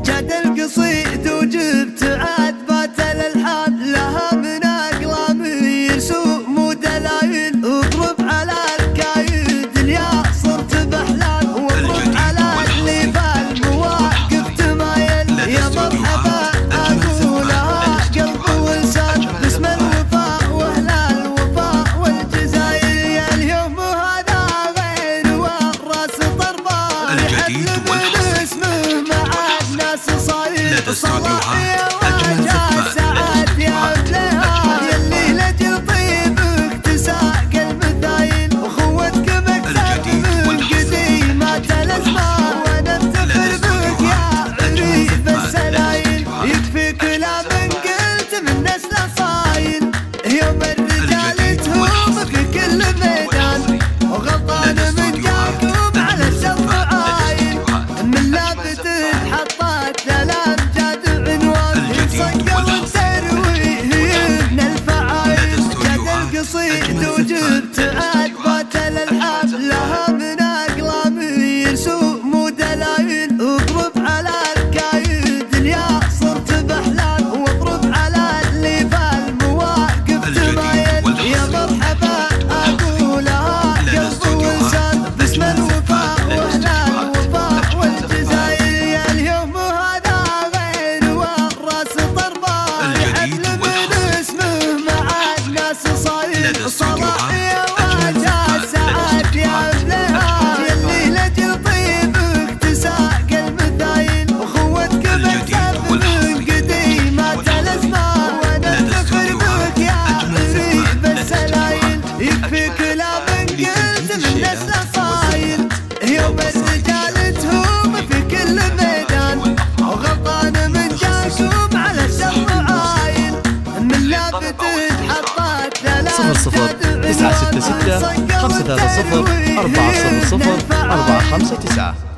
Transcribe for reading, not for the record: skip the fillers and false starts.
جاد القصيد وجبت عذبات الالحان لها من اقلام يرسوم ودلايل. اضرب على الكايد اليا صرت بحلال واضرب على اللي بالمواقف تمايل. يا مرحبا اقولها قلب ولسان باسم الوفاء واهل الوفاء والجزاير. يا اليوم هذا غير والراس طربان الجديد والحصري لدى استوديوهات أجمل ساعات يا ابنها يلي لجل طيبك تساق المثايل. اخوتك مكتب من قديمات الازمان وانا افتخر بك يا عريف السلايل. يكفي كلام قلت من نسل صايل. يوم الرجال تهوم في كل ميدان وغلطان من جاكم على الشر عايل. من لابد حطت الامجاد عنوان يصقر الترويه من الفعايل. جاد القصيد وجبت عذبات الالحان لها من اقلام يرسوم ودلايل. اضرب على الكايد اليا صرت بحلال واضرب على اللي بالمواقف تمايل. يا مرحبا اقولها قلب ولسان باسم الوفاء واهل الوفاء والجزاير. يا اليوم هذا غير والراس طربان الجديد حفل من والحصري اسمه مع الناس صايل. لدى استوديوهات صلاحي وجه ساعات يا ابنها يلي لجل طيبك تساق المثايل. اخوتك مكتب من قديمات الازمان وانا افتخر بك يا عريف السلايل. يكفي كلام قلت من نسل صايل. يوم الرجال تهوم في كل ميدان وغلطان من جاكم على الشر عايل. من لابد حطت ثلاث 00 966 530 400 459.